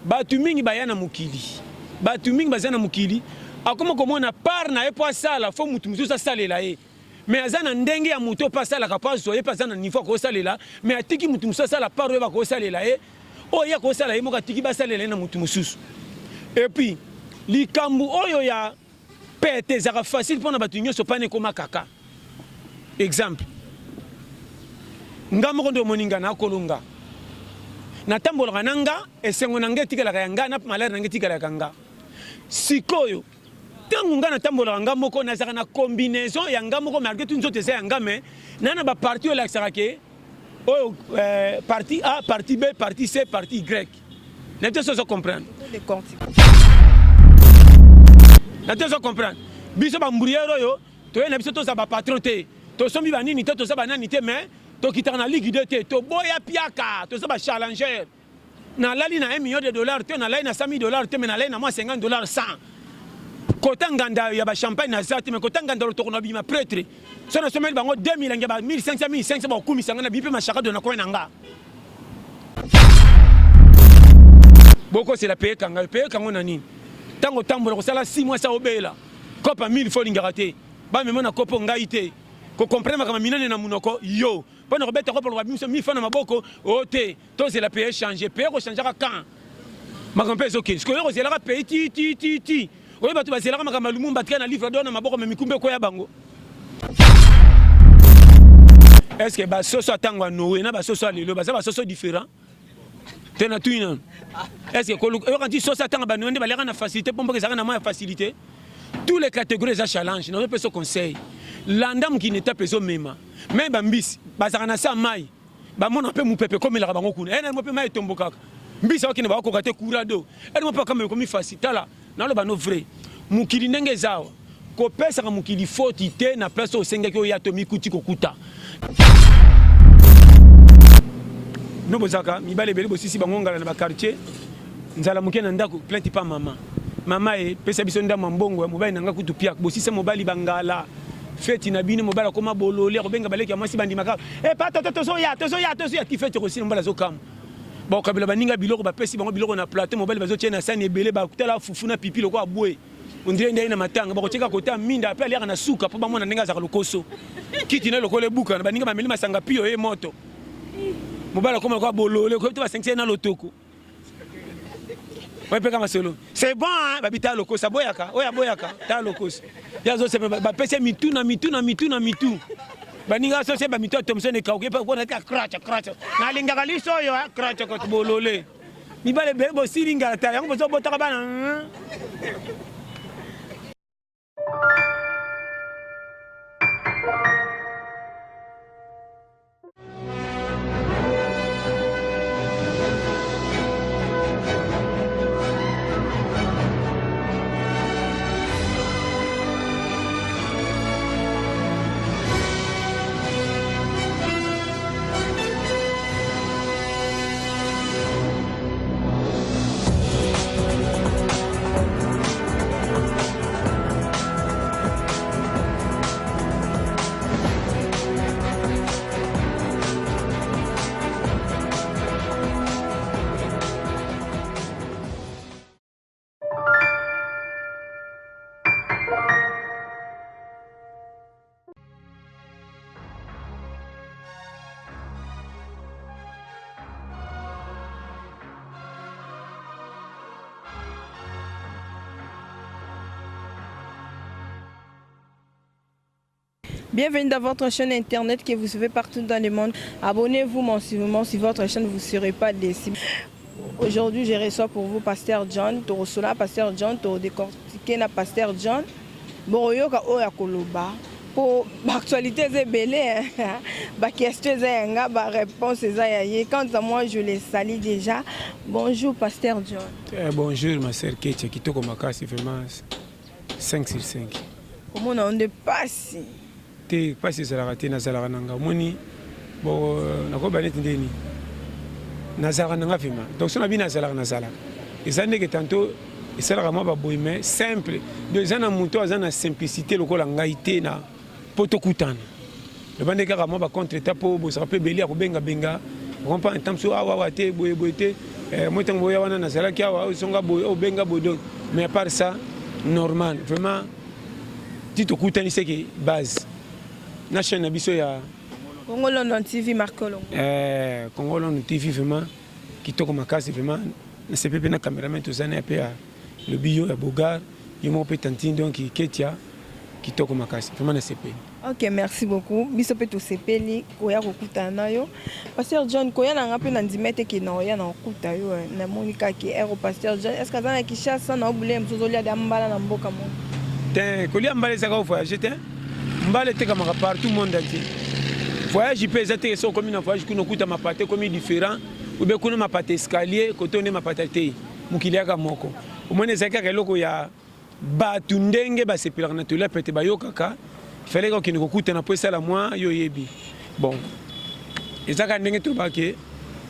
batu mingi bayana mukili batu mingi bazana mukili akoma komona par na epo sala fo mutu mususa salela ye mais azana ndenge ya mutu pa sala kapaso ye pa zana niveau ko salela mais atiki mutu mususa sala par ye ba ko salela ye oya ko sala ye moka tiki ba salela na mutu mususu et puis likambu oyo ya pete zaka facile pona batu nyoso pane koma kaka exemple nga moko ndo moninga na kolonga na tambola nanga esengo nanga tikala kanga na malere nanga tikala kanga sikoyo tangu nga na tambola nga moko na zaka na combinaison ya nga moko malgré tout nzote za nga mais nana ba parti ola sarake o parti A parti B parti C parti Y na te so comprendre na te so comprendre biso ba mburiero yo to na biso to za ba patron te to sombi ba nini te to za ba nani te mais to kitana ligue de te to boya piaka to ça ba challenger na lali na $1 million te na lali na $100,000 te mais na lali na moi $50 100 kota nganda ya ba champagne na zati mais kota nganda to kono bima prêtre so na someli bango 2000 ngaba 1500 1500 ba kumisa ngana bipe mashaka de na ko nanga boko c'est la paye kango na nini tango tambola ko sala 6 mois sa obela kopa 1000 fois ngaraté ba me mona kopo ngaite ko comprendre kama minane na munoko yo pona ko beta ko pour biso mi fana maboko ote to c'est la paye changer paye ko changer quand ma compé OK ce que yo c'est la paye ti oye batu bazelaka makamba lumumba tika na livre dona maboko me mikumbe ko ya bango est-ce que ba soso atangwa noé na ba soso lelo ba soso différent tena tuina est-ce que yo quand soso atanga ba noé ba leka na facilité pombo ke zaka na ma facilité tous les catégories za challenge na pe so conseil landam qui n'était pas mema mais ba mbisi ba zaka na sa mai ba mona pe mupepe komela bango kuna ena mo pe mai tomboka mbisi okine ba ko kate kurado ena mo pe kamela komi facilité là na lo bano vrai mukili ndenge zawa ko pesa ka mukili foti te na place o senga ki o yato mikuti kokuta no bozaka mibale bele bosisi bangongala na ba quartier nzala mukena ndako plainte pa mama e pesa biso ndama mbongo ya mobali nanga kutu pia bosisi mobali bangala feti na bino mobali koma bolole ko benga baleki ya mwasi bandimaka e pa toto so ya ti feti ko sino mbala zo kam bon kabila baninga biloko bapesi bango biloko na plateau mobile bazo tiena sani ebele ba kutala fufu na pipi loko abwe ondire ndai na matanga ba kotika kota minda pe aliaka na suka po bamona ndenge za lokoso kiti na lokole buka na baninga bameli masanga pio e moto mobile koma ko bolole ko to ba 5 na lotoko ouais pe kama solo c'est bon hein babita lokoso boyaka oya boyaka ta lokoso yazo se ba pesi mitu baninga so se ba mito tomsone ka okepa ko na ka cracha na linga kaliso yo cracha ko bolole mi bale bebo siringa ta yango bozo botaka bana Bienvenue dans votre chaîne internet que vous suivez partout dans le monde. Abonnez-vous massivement sur votre chaîne, vous ne serez pas déçus. Aujourd'hui, je reçois pour vous Pasteur John. Tu reçois Pasteur John, tu décortiquer na Pasteur John. Boroyoka oya koloba. Pour l'actualité, c'est belé. Ma question, c'est ma réponse, c'est quant à moi, je les salue déjà. Bonjour, Pasteur John. Bonjour, ma sœur Ketia, qui te comaka, c'est vraiment 5 sur 5. Comment on ne passe? Te passe sur la raté, Nazara Nanga. Moni, bon, n'a pas banné Tindeni. Nazara Nanga Fima. Donc, si on a bien Nazara Nazara. Et ça n'est que tantôt, et ça, la moi, mais simple. Deux ans à monter, deux ans à simplicité, le col en gaïté, na potokutana. Le bande de moi, contre l'état pour se rappeler Bélia, pour benga benga. On prend un temps sur Awawate, Boyebote, moi tant boya wana na sala kia wa songa boyo benga bodo mais à part ça normal vraiment tito kutani c'est que base na chaîne na biso ya Congo London TV Marco Longo. Congo London TV vraiment kitoko makasi vraiment na CPP na cameraman to zana pe le bio ya Bogar yimo pe tantine donc Ketia kitoko makasi vraiment na CPP. Ok, merci beaucoup. Biso pe to CPP koya kokutana yo. Pasteur John koya na ngape na ndimete ke na oya na okuta yo na Monica ki ero Pasteur John. Est-ce que ça na Kishasa na obule msozo lia dambala na mboka mo? Ten kolia mbale saka voyage ten. Mbale te kamaka partout monde entier. Voyage peut être so comme une voyage kuno kuta mapate comme différent ou bien kuno mapate escalier koto ne mapate te mukili aka moko. Omone zaka keloko ya batu ndenge ba sepilaka na tola pete ba yokaka. Fallait qu'on ne coûte na poisa la moi yo yebi. Bon. Ezaka ndenge troba ke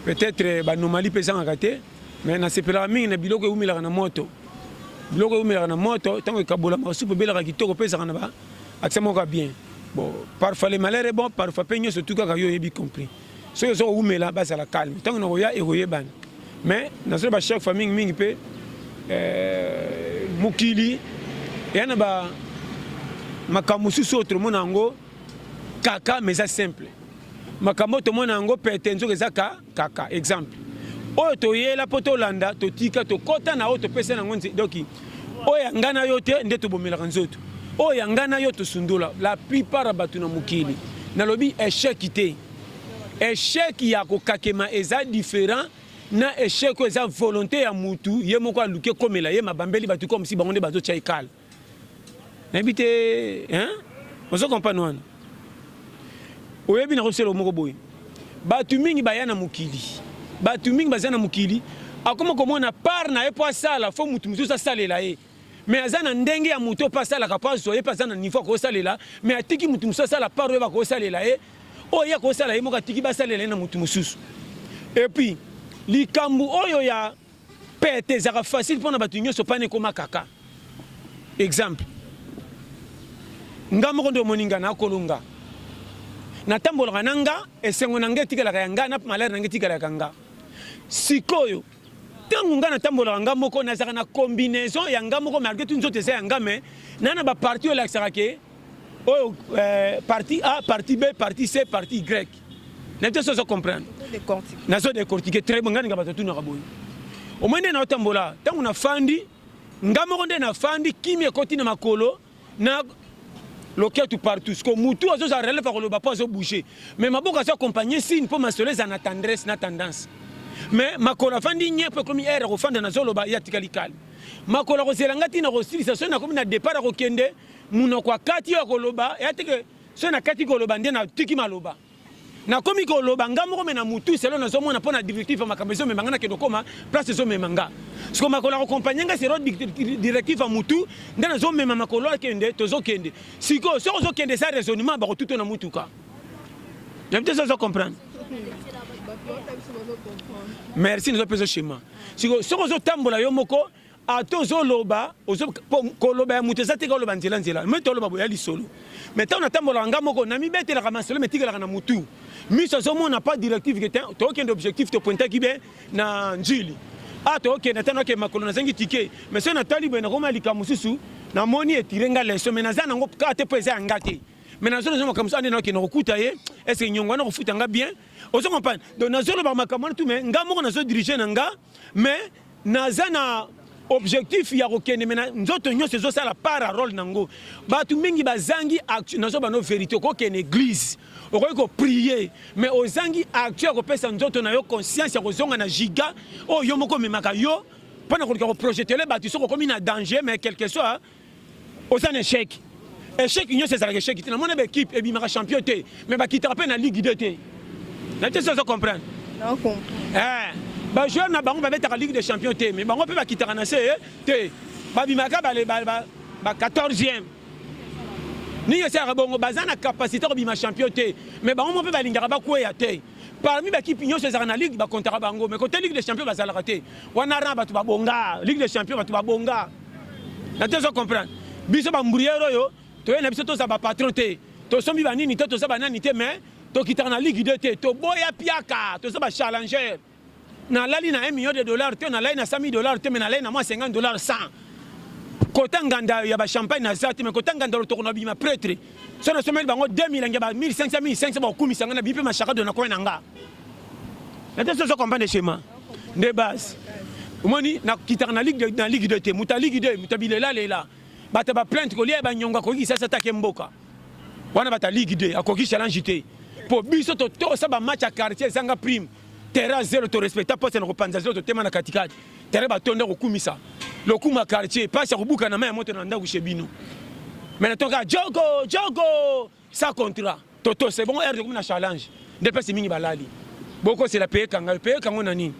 peut-être ba normali pesa ngate mais na sepela mingi na biloko umila na moto. Biloko umila na moto tango kabola ma supe bela kitoko pesa na ba accès ka bien. Bon, parfois les malheurs est bon, parfois peigno surtout quand yo yebi compris. So yo so umela ba la calme. Tango na roya e roye ban. Mais na so ba chaque famille mingi pe mukili yana ba makambo susu autre monde ango kaka mais ça simple makambo to monde ango petenzo eza kaka exemple oyo to yela poto landa to tika to kota na auto pesa na ngonzi donc oyo ngana yote nde to bomela nzoto oyo ngana yo to sundula la plupart batu na mukili na lobi échec ité échec ya ko kakema eza différent na échec eza volonté ya mutu ye moko aluke komela ye mabambeli batu comme si bangonde bazo chaikala. N'habitez, hein? On se comprend nous. Oyebi na koselo moko boy. Batu mingi bayana mukili. Batu mingi bazana mukili. Akoma komona par na epo sala fo mutu mutu sa salela e. Mais azana ndenge ya mutu pa sala ka pa so ye pa zana niveau ko salela, mais atiki mutu mutu sala par yo ba ko salela e. O ya ko sala e mo ka tiki ba salela na mutu mususu. Et puis likambu oyo ya pete zaka facile pona batu nyoso pane koma kaka. Exemple nga moko ndo moninga na kolonga na tambola nanga esengo nanga tikala kanga na malere nanga tikala kanga sikoyo tangu nga na tambola nga moko na zaka na combinaison ya nga moko malgré tout nzote za nga me nana ba parti ola xarake o parti A parti B parti C parti Y na tout ça se comprendre na so décortiquer très bon nga nga batatu na kaboy o mwende na tambola tangu na fandi nga moko nde na fandi kimi ekoti na makolo na loquet tout partout ce que mutu azo za relève par le bas pas bouger mais ma boka ça accompagner signe pour ma soleil na tendresse na tendance mais makola fandi nyepe comme air au fanda na zolo ba ya tikalikal makola ko zelanga tina ko silisa so na comme na départ ko kende muno kwa kati ya koloba ya tike so na kati koloba ndena tiki maloba na komi koloba ngamo ko mena mutu selo na zo mona pona directive makabezo me mangana ke dokoma place zo me manga ce que makola accompagner nga c'est directive à mutu ndena zo me makola kende to zo kende siko so zo kende ça raisonnement ba ko tout na mutuka j'aime ça zo comprendre. Merci nous appelons schéma. Si vous tambola yo moko ato zo loba ozo koloba ya muteza te koloba nzela nzela mais to loba boya li solo mais tant na tambola nga moko na mi betela ka masolo mais tigela na mutu mi so mo na pas directive que to aucun objectif to pointa kibe na njili ato OK na tano ke makolo na zengi ticket mais so na talibo na koma lika mususu na moni etirenga leso mais na zana ngo ka te pesa ngate mais na zolo comme ça na ke na okuta ye est-ce que nyongwa na kofuta nga bien ozo comprendre donc na zolo ba makamana tout mais nga moko na zo diriger na nga mais na zana objectif ya kokende mena nzoto nyonso zo sala parole nango batu mingi bazangi action nazo bano vérité ko ken église okoki ko prier mais ozangi action ko pesa nzoto na yo conscience ya kozonga na giga o yo moko memaka yo pona ko projeter le batu soko komi na danger mais quelque soit ozan échec échec nyonso sala échec tina mona be équipe e bi maka champion te mais ba kitara pe na ligue 2 te na te ça comprendre non comprendre ba joueur na bango ba betaka ligue des champions te mais bango pe ba kitaka na se te ba bimaka ba 14e ni yesa bongo bazana capacité ko bima champion te mais bango mo pe ba lingaka ba kweya te parmi ba équipe nyonso za na ligue ba kontaka bango mais côté ligue des champions ba zala raté wana ran ba tu ba bonga ligue des champions ba tu ba bonga na te so comprendre biso ba mburiero yo to na biso to za ba patron te to sombi ba nini to za ba nani te mais to kitaka na ligue 2 te to boya piaka to za ba challenger nalali na 1 million de dollars te nalali na 100 000 dollars te mais nalali na moi 50 dollars 100 kota nganda ya ba champagne na zati mais kota nganda lotoko na bima prêtre so na someli bango 2000 ngeba 1500 1500 ba kumisa ngana bipe mashaka de na ko nanga na te so comprendre schéma de base omoni na kitaka na ligue de te muta ligue de mutabilela lela bata ba plainte ko lia ba nyonga ko kisa sa take mboka wana bata ligue de akoki challenge te po biso to sa ba match à quartier sanga prime terrain zéro to respecta poste na kopanza zéro to tema na katikati terrain ba tonda ko kumisa le kuma quartier passe à kubuka na moto na ndangu chebino mais natoka jogo ça contrat toto c'est bon air de comme na challenge depuis mingi balali boko c'est la paye kango nani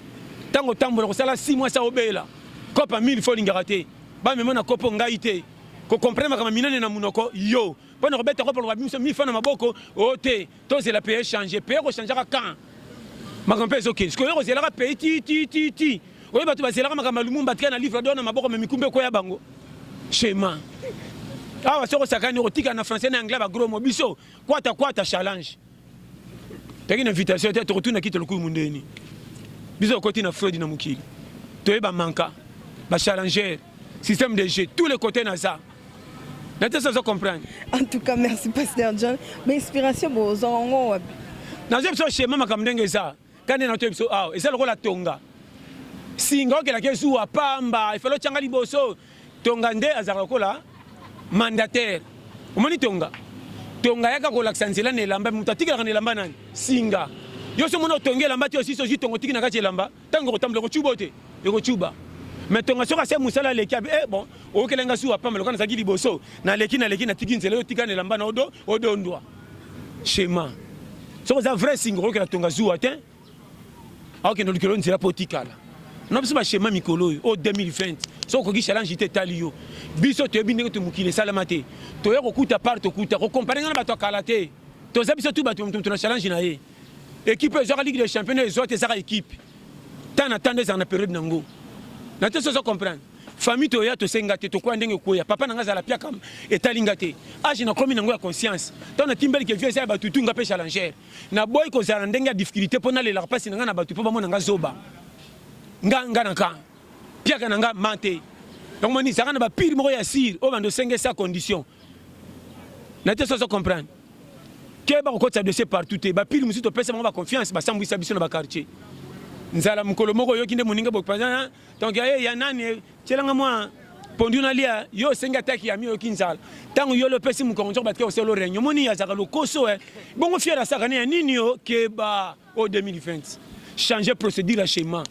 tango tambola ko sala 6 mois ça obela kopa 1000 fois lingaraté ba memo na kopo ngaite ko comprendre kama minene na munoko yo pona ko beta kopo lo biso 1000 fois na maboko ote to c'est la paye changer paye ko changer quand makampezo okay ce que yo c'est la paye ti oye bato bazelaka makambo lumumba tika na livre dona maboko me mikumbe ko ya bango schéma awa soko sakani otika na français na anglais ba gros mo biso kwata challenge teki na invitation te retourna kito lokumu mundeni biso côté na Freud na mukili to ba manka ba challenger système de jeu tous les côtés na ça na te ça comprendre. En tout cas merci pasteur John mais inspiration bozongo wapi na je biso schéma makambo ndenge ça quand na to biso ah et ça le la tonga singa okela kesu apamba ifalo changa liboso tonga nde azaka kola mandataire omoni tonga yaka kola ksanzela ne lamba mutatikala ne lamba nani singa yo so mona tongela lamba ti aussi so jitongo tikina kati lamba tango kotamble ko chubote ko chuba mais tonga soka se musala leki bon okela nga su apamba lokana zaki liboso na leki na tiki nzela yo tikana lamba na odo ndwa schéma so za vrai singa okela tonga zu atin ok no likelo nzela potikala non pas schéma mikolo au 2020 so ko challenge te talio biso to bindenge to mukile salamate to yako kuta part to kuta ko comparer na bato kalate to zabiso tu bato to challenge na ye équipe zo ligue des champions zo te za équipe tant attendre za na période nango na te so comprendre famille to ya to senga te to kwa ndenge ko ya papa nanga za la pia kam etalinga te age na komi nango ya conscience to na timbeli ke vieux za bato tunga pe challenger na boy ko za ndenge ya difficulté pona le la passe nanga na bato po ba mona nga zoba nga naka pia kananga mante donc moni ça na ba pire mo ya sir o bando senge sa condition na te so comprendre ke ba ko tsa de partout te ba pire musi to pesa mo ba confiance ba sambu biso na ba quartier nzala mukolo moko yo kinde moninga bo pazana donc ya nani tselanga moi pondu na lia yo senga taki ya mi yo kinzala tango yo le pesi mukonjo ba ke o selo renyo moni ya zaka lo koso bongo fiera sa kana nini yo ke ba au 2020 changer procédure à schéma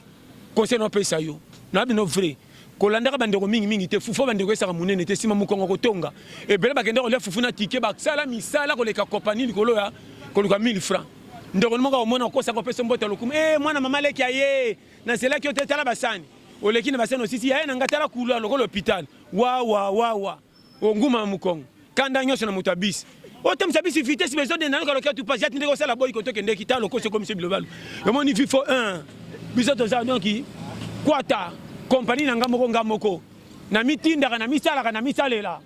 conseil no pesa yo na bino vrai kolandaka bandeko mingi te fufo bandeko esaka munene te sima mukongo kotonga ebele bakende kolia fufu na tike basala misala koleka compagnie likolo ya koluka 1000 francs ndeko moka omona kosa ko pesa mbota lokumu mwana mama leki aye na sela ki otela basani oleki na basani osisi aye na ngatala kula lokolo hôpital wa onguma mukongo kanda nyoso na mutabisi otem sabisi vitesse besoin de naloka lokia tu pas jati ndeko sala boy kotoke ndeki talo ko se comme monsieur Bilobalo emoni vifo 1 bisoto za donc kwata compagnie na ngamoko na mitindaka na misalaka na misalela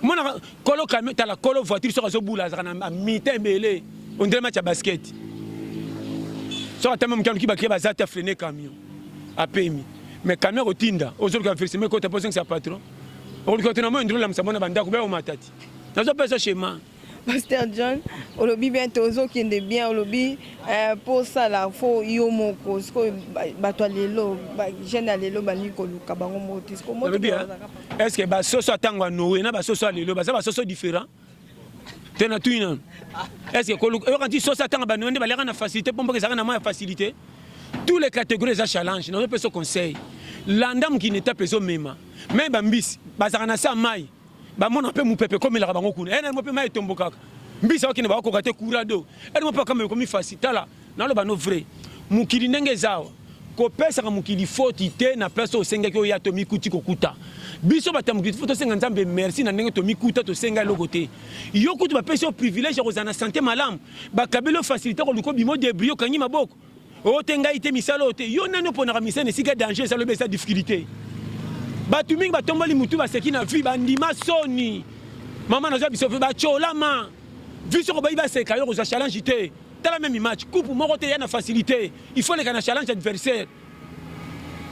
mona kolo camion tala kolo voiture so zo bula za na mitembele on dirait match à basket so atama mkano ki bakeba za ta freiner camion apemi mais camion rotinda ozo ka verser mais côté position c'est patron on côté na mo ndro la msamona banda ko be o matati nazo pesa schéma. Pasteur John, olobi bien tozo qui est bien olobi pour ça là faut yo moko sko bato lelo ba jeune lelo bani ko luka bango motis ko moto est-ce que ba soso atangwa noé na ba soso lelo ba soso différent tena tuina est-ce que ko luka yo quand dit soso atangwa ba noé ba lera na facilité pombo que ça na moins facilité tous les catégories za challenge na peut se conseil landam qui n'était pas mema mais ba mbisi ba za na sa mai ba mona pe mupepe comme la bango kuna ene mo pe mai tomboka mbisa okine ba ko kate kurado ene mo pa kama ko mi facilitala na lo ba no vrai mukili ndenge zawa ko pesa ka mukili foti te na place o senga ko ya to mikuti ko kuta biso batamukili foto senga nzambe merci na ndenge to mikuta to senga lokote yo kutu ba pesa o privilège ko zana santé malam ba kabelo facilité ko luko bimo débrio kanyi maboko o tenga ite misalo te yo nano pona ka misene sika danger ça le besa difficulté batu mingi batomboli mutu baseki na vie bandima soni mama nazo biso fe bacholama viso ko bayi baseka yo ko challenge te tala même match coupe moko te ya na facilité il faut les kana challenge adversaire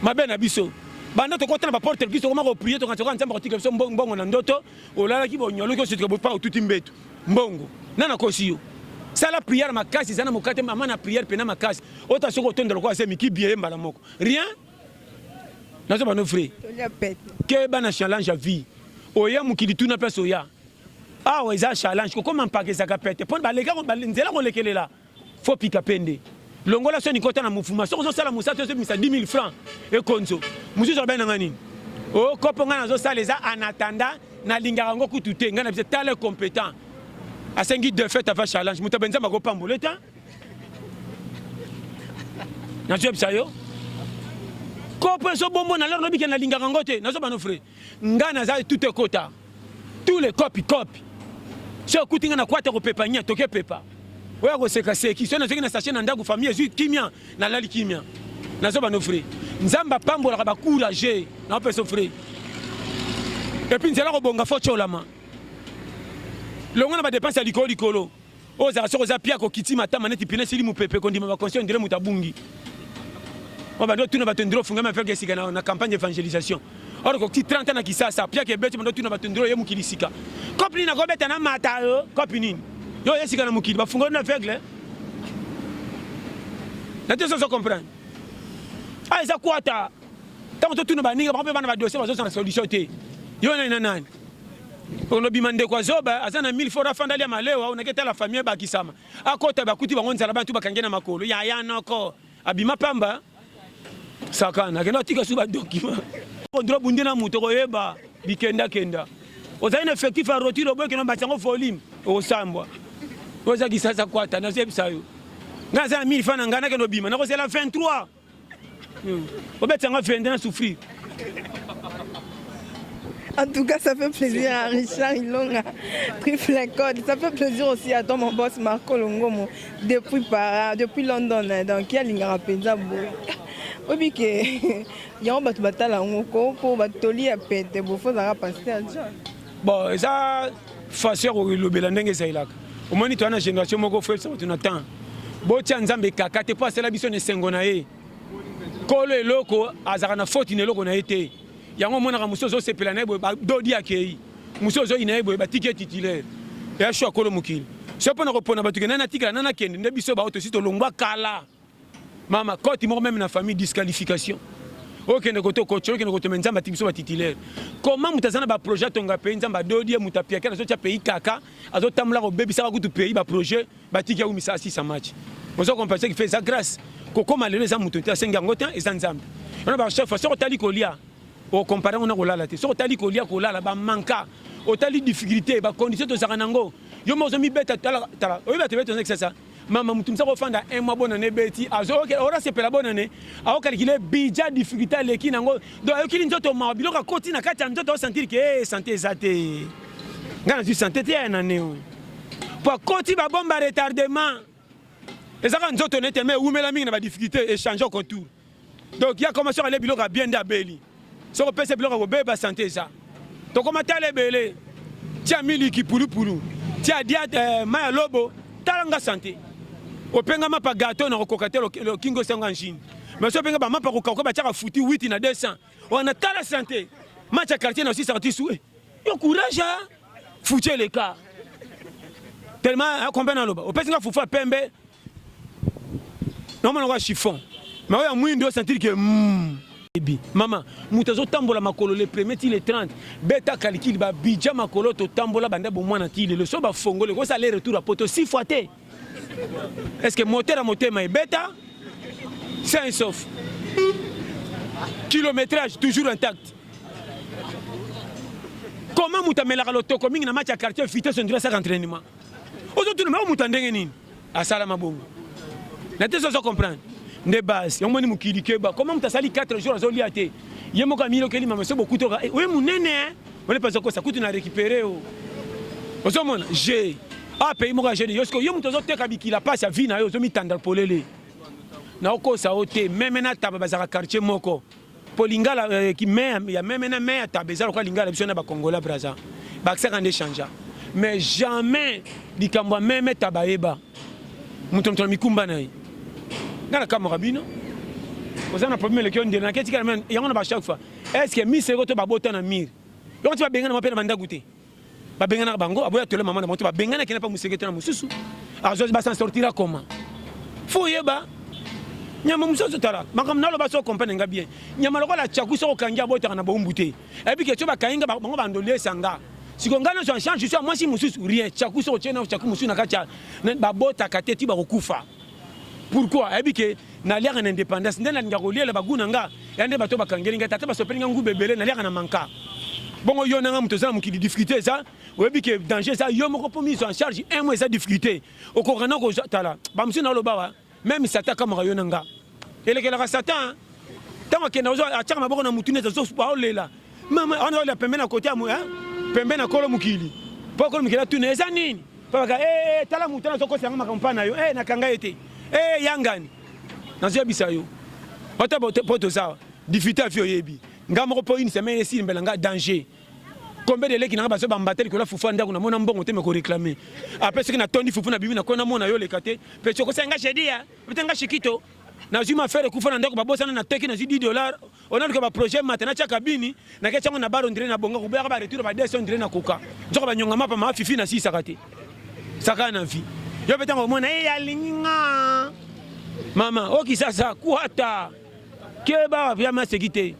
mabe na biso banda to kotana ba porter biso koma ko prier to kanza nzamba kotika biso mbongo na ndoto olala ki bonyolo ko sotika pa tuti mbeto mbongo nana kosiyo sala prière makasi zana mokate mama na prière pena makasi ota soko tondelo ko ase miki bien mbala moko rien nazo bano frère ke bana challenge à vie oya mukili tuna place oya ah ouais ça challenge comment mpake za kapete pon ba lega ba nzela ko lekelela faut pika pende longola so ni kota na mufuma so sala musato so misa 10 000 francs e konzo musu so ba na ngani o kopo ngana zo sala za en attendant na lingara ngo kutute ngana bise tale compétent a sengi de fait ava challenge mutabenza mako pamboleta na job sayo kopo so bombo na lero biki na lingara ngote na so ba no frère ngana za tout kota tous les copy so kutinga na kwata ko pepa nya toke pepa oya ko seka seki so na seki na sachet na ndaku famille zu kimia na lali kimia na so ba no frère nzamba pambola ka ba courage na pe so frère et puis nzela ko bonga fo cholama longo na ba dépense ya likolo oza so za pia ko kiti mata maneti pine sili mu pepe ko ndima ba conscient ndire mutabungi on va tuna ba tendro funga ma faire gesika na campagne d'évangélisation or ko 30 ans na kisasa pia ke beti tuna ba tendro ye mukilisika kopli na gobeta na mata yo kopini yo yesika na mukili ba funga na aveugle na te so comprendre ah ça quoi ta tant tuna ba ninga ba bana ba dossier ba zo na solution te yo na nani on obimande kwa zoba azana 1000 fora fandali ya malewa unaketa la famille ba kisama akota ba kuti ba ngonza la bantu bakangena makolo ya noko abima pamba sakana kena tika suba document ondro bundina muto koyeba bikenda kenda ozaina effectif a rotiro boy kena batsango volume osambwa oza kisasa kwata na zebsayo ngaza 1000 fana ngana keno bima nako c'est la 23 obetsanga 21 souffrir. En tout cas, ça fait plaisir à Richard Ilonga, Triple Code. Ça fait plaisir aussi à ton mon boss Marco Longomo, depuis London. Donc, il y a l'ingara penza boy. Oui, que il y a un batala ngoko pour batoli à pete, pour faire un pasteur John. Bon, ça façon le belandenge ça ilaka. Au moins, tu as une génération moko fait ça tu n'attends. Bo tia nzambe kaka te pas la biso ne sengona ye. Kolo eloko azara na faute ne loko na été. Yango mona ka musozo sepela na boy dodi akei musozo ina boy ba ticket titulaire ya shwa kolo mukili so pona ko pona batu kenana tika nana kende nde biso ba auto sito longwa kala mama koti mo même na famille disqualification okende koto coach okende koto menzamba tibiso ba titulaire comment mutazana ba projet tonga pe nzamba dodi mutapia kana so tia pays kaka azo tamla ko bebisa ba kutu pays ba projet ba tikia umisa 6 match on se compenser qui fait ça grâce koko malele za muto ta senga ngotin et nzambe on ba chef so tali kolia au comparé on a kolala te so tali kolia kolala ba manka o tali difficulté ba condition to sakanango yo mo zo mi beta tala o beta beto nek ça mama mutumsa ko fanda un mois bonne année beti azo ok ora c'est la bonne année a calculer bija difficulté leki nango donc yo kili nzoto ma biloka koti na kati nzoto sentir que santé zate ngana tu santé te na neo pour koti ba bomba retardement ezaka nzoto nete mais umela mingi na ba difficulté échanger contour donc ya commencé à aller biloka bien d'abeli so ko pese biloka ko beba santé ça to ko matale belé tia miliki pulu tia dia maya lobo talanga santé openga mapa gâteau na kokate le kingo senga njini mais so penga ba mapa ko ba tia futi 8 na 200 on a tala santé match à quartier na aussi sorti sous yo courage foucher les cas tellement combien na loba openga fufa pembe normalement ko chiffon mais oya mwindo sentir que maman mutazo tambola makolo le premier ti le 30 beta calcul ba bidja makolo to tambola bande bo mwana ti le so ba fongole ko ça les retour à poto 6 fois té est-ce que moteur à moteur mais beta c'est un sauf kilométrage toujours intact comment mutamela ka lotoko mingi na match à quartier vitesse on dirait ça entraînement aujourd'hui mais mutandenge nini asala mabongo na te so comprendre de base on moni mukili keba comment mutasali 4 jours azoli ate yemo ka milo keli mama so beaucoup to oui munene on est pas ko ça coûte na récupérer o ozomona j'ai pays mo ka j'ai yosko yemo tozo teka bikila passe ya vie na yo zo mitanda polele na oko sa ote même na taba bazaka quartier moko polingala qui même ya même na mais tabeza ko lingala biso na ba Congola braza ba ça kan échanger mais jamais likambo même tabaeba mutomtola mikumba na ye ngana kamora bino ozana problème le kion ndela keti kana yango na ba chaque fois est-ce que miseko to babota na mire yonti ba bengana mapena manda goûter ba bengana bango aboya tole maman na moto ba bengana kena pa museke na mususu azo ba s'en sortira comment faut yeba nyama mususu tala makam nalo ba so comprendre nga bien nyama lokola chaku so kangia bota na bombute et puis que tu ba kainga bango bandolier sanga siko ngana so change je suis moi si mususu rien chaku so chena chaku mususu na kacha ba bota kateti ba kokufa pourquoi et puis que na liaka na indépendance ndena ngakoliela baguna nga yande bato bakangeli nga tata basopeli nga ngubebele na liaka na manka bongo yo nanga muto za mukili difficulté ça webi que danger ça yo moko pomi en charge un mois ça difficulté okokana ko tala ba musu na loba même satan kama yo nanga elekela ka satan tango kena ozo achaka maboko na mutune za zo ba olela mama ona olela pembe na côté amu pembe na kolo mukili poko mukili tune eza nini paka tala mutana zo ko sanga makampana yo na kanga ete yangani nazo bisa yo ota poto sawa difficulté afio yebi ngamo ko une semaine ici mbelanga danger combien de leki na baso bambateli ko la fufu ndako na mona mbongo te me ko réclamer après ce que na tondi fufu na bibi na kona mona yo lekate pe choko senga shedia peut-être shikito na zuma faire kufa na ndako babosa na teki na $10 on a que ba projet maintenant cha kabini na ke chango na baro ndire na bonga ko ba retour ba 200 ndire na koka nzoko ba nyonga mapa ma fifi na 6 sakate saka na vi yo peut-être mona ya linga mama oki sasa kuata keba vya masekite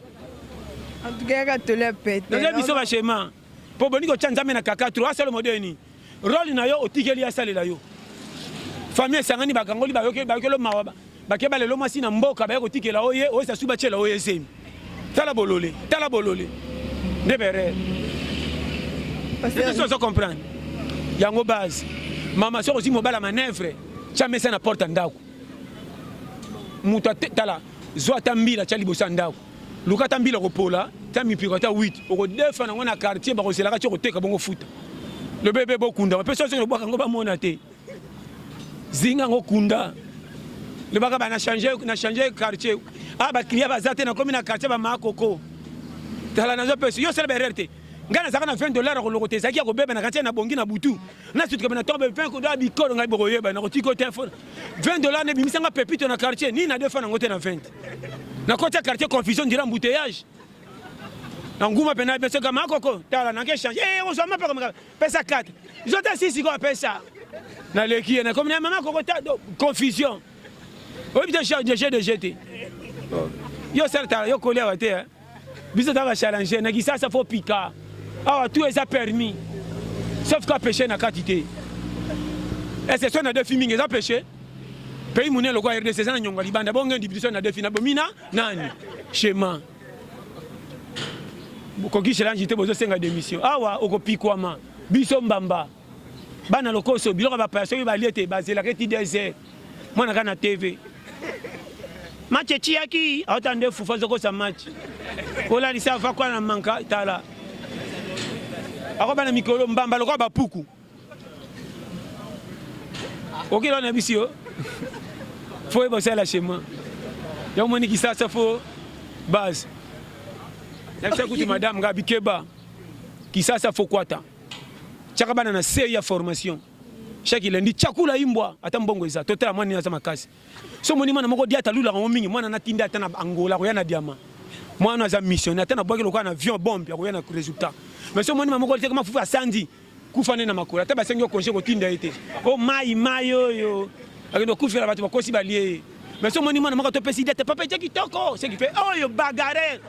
en tout cas te le pète na biso ba schéma po boni ko chanza mena kaka 3 sala modeni rôle na yo otikeli ya sala yo famille sangani bakangoli ba yo mawa ba ke ba lelo masi na mboka ba yo tikela oye o sa suba chela oye semi tala bolole de bere parce que ça comprendre yango base mama so aussi mobala manœuvre chame ça na porte ndako muta tala zo atambila chali bosandako luka tambila kopola tami pikota 8 oko defa na ngona quartier ba ko selaka tiko teka bongo futa le bébé bokunda pe so so bwaka ngo ba mona te zinga ngo kunda le baka ba na changer quartier ba client ba zate na komi na quartier ba makoko tala na zo pe yo sel bererte ngana saka na $20 ko lokote zaki ko bébé na quartier na bongi na butu na suite ko na tombe 20 ko do bi ko ngai boko yeba na ko tiko téléphone $20 ne bimisanga pepito na quartier ni na defa na ngote na 20 na côté quartier confusion dira embouteillage na nguma pena pesa kama koko tala na ke change on so ma pas pesa 4 jota 6 ko pesa na leki na comme na mama koko ta confusion o bi de jeter yo certa yo collé wa te biso ta va challenger na kisa ça faut pika tout est permis sauf qu'à pêcher na quantité et c'est ça na de filming est pêcher pays mouné le quoi RDC ça nyonga libanda bonga division na defina bomina nani schéma koki challenge te bozo senga démission awa okopikwa ma biso mbamba bana lokoso biloko ba passer ba liete bazela keti DZ mwana kana TV match chiaki atande fufa zoko sa match ola ni sa fa kwa na manka tala ako bana mikolo mbamba lokwa ba puku okilo na bisio faut bosser là chez moi ya moni ki ça faut base ya kuti madame Gabi Keba ki ça faut quoi ta chaka bana na sei ya formation chaque lundi chakula imbwa ata mbongo eza totala mwana na makasi so moni mwana moko dia talula ngo mingi mwana na tinda ata na Angola ko yana diama mwana za mission ata na bwaki lokwa na avion bombe ko yana résultat mais so moni moko te kama fufu asandi kufane na makola ata basengi ko konje ko tinda ete o mai yo akendo kufira batu bakosi balie mais so moni mwana moko to pesi dete papa je kitoko c'est qui fait yo bagarre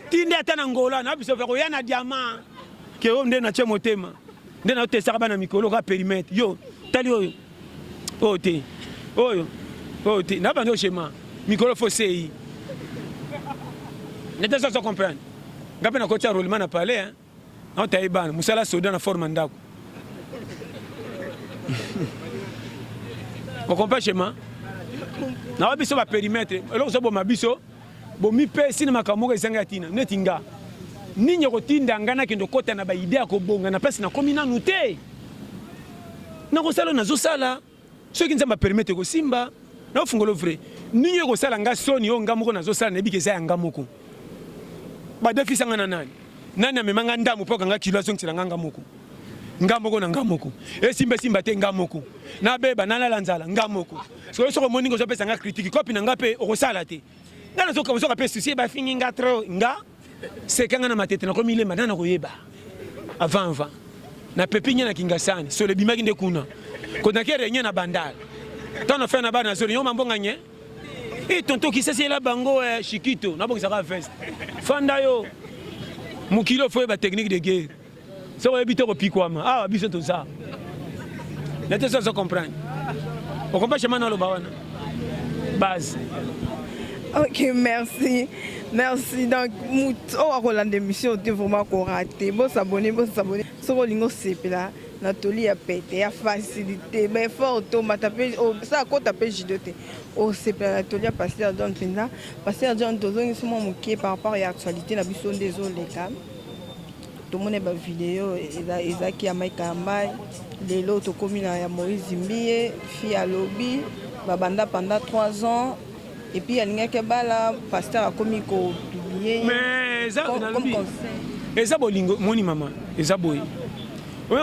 tinda ata na Angola na biso ko yana diama ke o ndena che motema ndena te saka bana mikolo ka périmètre yo tali oyo te na bando schéma mikolo faut sei n'était ça comprendre ngape na kocha roulement na palais on taille ban musala soda na forme ndako on comprend schéma na biso ba périmètre alors so bo mabiso bo mi pesi na makamoko esanga tina netinga ninyo kotinda ngana kendo kota na ba idea ko bonga na pesi na komina nute na ko sala na zo sala ceux qui nzamba permettre ko simba na fungolo vrai ninyo ko sala nga soni yo ngamoko na zo sala na bikeza ya ngamoko ba defi sanga na nani amemanga ndamu poka nga kilo zongi nganga moko ngamoko na ngamoko esimba simba te ngamoko na beba na la nzala ngamoko so so moni ngo pesa nga critique copie na nga pe okosala te ngana so ka pe souci ba fingi nga trop nga c'est kanga na matete na komi le madana ko yeba avant na pepinya na kingasani so le bimaki nde kuna ko na kere nya na bandal tano fe na bana so nyoma mbonga nye et tonto ki sese la bango Chiquito na bonga ka veste fanda yo mukilo fo ba technique de guerre so ebito ko pikwama ah biso to ça n'était ça comprendre on comprend chemin dans le bawana base. Ok, merci. Merci. Donc, on va l'émission, tu vraiment raté. Bon s'abonner. Sur le lingo c'est là, Nathalie a pété, a facilité, mais fort automa taper, ça a quoi taper jidoté. Oh c'est là, Nathalie a passé à John Finda, passé à John Tozo, ils sont moqués par rapport à l'actualité, la bison des autres les cas. Tout le monde est dans vidéo, Ezaki a Maïka Mbaye, les lots communes à Moïse Zimbié, fille à lobby, babanda pendant 3 ans. Et puis, il y a un pasteur a commis publié. Mais ça, et ça, mon maman, et ça, boy.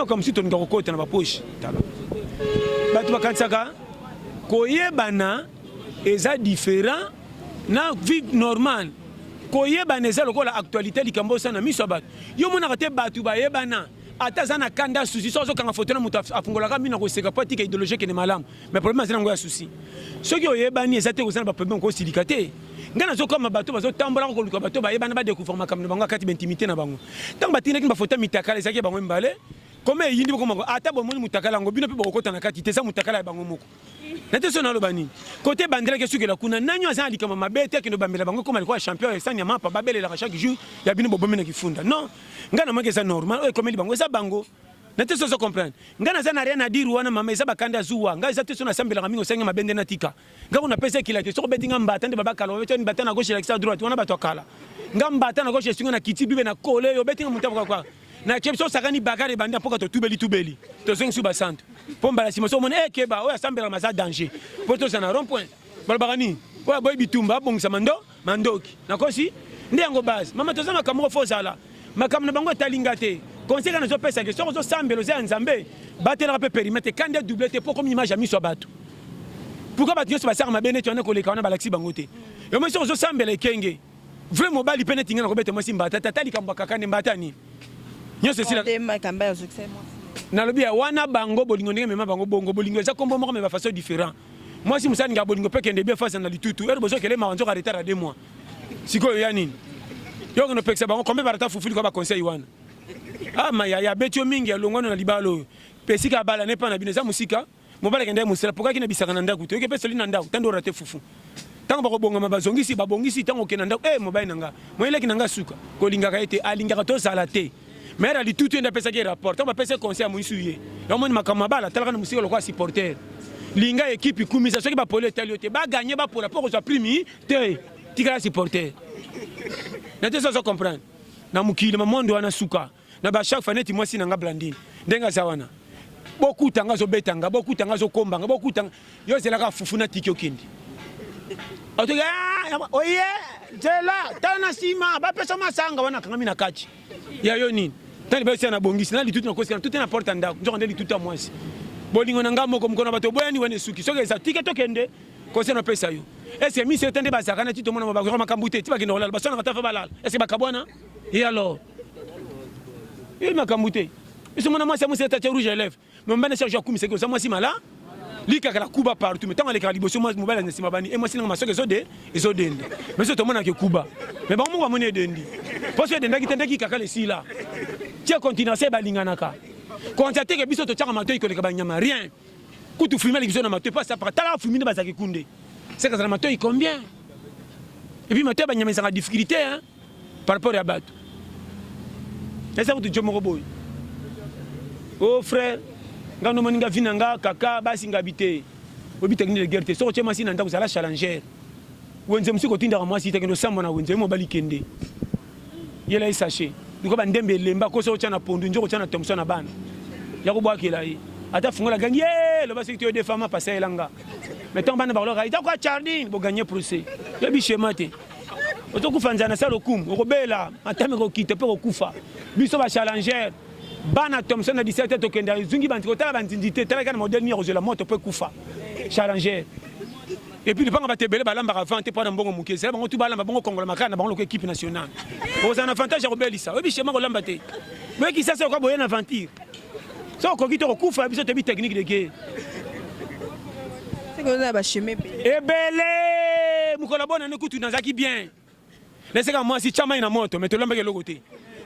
Comme si tu as un côté dans la poche. Tu vas quand koyebana, et ça différent, na vie normale. Koyebana, c'est l'actualité du Cambodia, na misobat. Yo mon arrêté batu ba yebana. Atazana kanda souci so kanga photo na mutu afungolaka mina ko seka pratique idéologique ne malamu mais problème c'est ngo ya souci ceux qui oyebani ezate ko sana ba problème ko silikate ngana zo comme bato bazo tambola ko luka bato ba yebana ba découvrir makamno bango kati intimité na bango tant batina ki ba photo mitakala ezaki bango mbale comme yindi ko mako ata bo moni mutakala ngo bino pe ba ko tana kati te sa mutakala ya bango moko nete so na lobani côté bandela ke sukela kuna nanyo azana likama mabete ke no bambela bango comme alikuwa champion sanya mapa babele la chaque jour ya bino bobomena kifunda non ngana mweke ça normal o comme bango ça bango nete so comprendre ngana za na rien à dire wana mama eza bakanda zuwa nga eza te so na sambela ngamingo senga mabende na tika nga una pesa kila te so betinga mbata nde baba kala wetu mbata na gauche la droite wana bato kala nga mbata na gauche singa na kiti bibe na kole yo betinga mutaba kwa na kepso sakani bakare banda poka to tubeli to sengi suba santo pomba la simoso mona keba o sambela maza danger poto sana rond point balbagani o boy bitumba bongisa mandoki na kosi ndi yango base mama to zama kamoko fozala makamna bango talinga te conseil na zo pesa ke so zo sambelo za nzambe batela pe périmètre quand des doublé te pour comme image ami so bato pourquoi bato so basar mabene tu na koleka na balaxi bango te yo mo so zo sambela kenge vraiment bali pene tinga na ko bete mo simba tata likambo kakane mbatani nyo c'est là na lobi wana bango bolingo ndenge mema bango bongo bolingo za kombo moko me ba façon différent moi si musani nga bolingo pe kende bien face na litutu er bozo kele ma wanzo ka retard à 2 mois siko yanini yo no peksa bango kombe barata fufuli ko ba conseil wana ah maya ya betio mingi ya longwana na libalo pesika bala ne pa na bineza musika mobala kende musela pourquoi kina bisaka na ndaku to ke pesoli na ndaku tando rate fufu tango bako bonga mabazongisi babongisi tango kena ndaku mobile nanga moyele kinanga suka ko linga ka ete alinga to sala te mais ali tout enda pesa ki rapport tango pesa conseil muisu ye yo moni makama bala talaka na musika lokwa supporter linga équipe kumisa soki ba pole talio te ba gagner ba pour rapport aux primi te tika supporter na te so comprendre na mukile mamondo wana suka na ba chaque faneti moi sinanga blandine ndenga zawana beaucoup tanga zo betanga beaucoup tanga zo kombanga beaucoup tanga yo zelaka fufuna tikyo kindi otoga oye zela tana sima ba pesa masanga wana kanga mina kati ya yo nini tani ba sena bongisi na litutu na kosi tout na porte ndako nzo ndeli tout à moi bolingo nanga moko mkono bato boyani wane suki soke za tiketo kende kosi na pesa yo est-ce mi se tende bazaka na tito mona ba ko makambute tiba kende olala basona katafa balala est-ce bakabwana et alors il m'a camouté. Et ce moment moi c'est moi c'est rouge élève. Mais on Serge Koumi c'est que ça moi si mala. Li ka la kuba partout mais tant les caliboso moi mobile na sima bani et moi sinon ma soke zode ezodende. Mais ce tomona ke kuba. Mais ba mo mone dendi. Parce que denda ki tende ki kaka le si là. Tia continue c'est balingana ka. Constater que biso to tchaka mato ko le ka banyama rien. Kutu fumer les biso na mato pas ça par tala fumer na bazaki kunde. C'est que ça mato combien? Et puis mato banyama ça a difficulté hein par rapport à bateau. Et ça vous dit boy. Oh frère, quand nous maninga vinanga kaka basi ngabité. Obi technique de guerre te so chema sina ndako sala challenger. Wenze musi ko tinda moi si tekeno samba na wenze mo bali kende. Yela isaché. Diko ba ndembe lemba ko so chana pondu njoko chana Thompson na bana. Ya ko bwakela yi. Ata fungola gagné le basi que de femme passer langa. Mais tant bana barlo ita ko chardine bo gagner procès. Le bichema te. Otokufanza na salo kum okobela matame ko kite pe okufa biso ba challenger bana Thomson na 17 tokenda zungi bantiko tala bandindité tala kana modèle ni rozela moto peut kufa challenger et puis le panga batebele balamba avant te pendant bongo muke c'est bango tout balamba bongo kongola makana bango ko équipe nationale aux un avantage à rebelisa obi chema ko lambate mais qui ça c'est quoi boyer une aventure ça ko kito ko kufa biso te bi technique de guerre c'est que vous avez chemin ebele mukola bona ne kutu nazaki bien laissez moi si chama ina moto mais te lambake le côté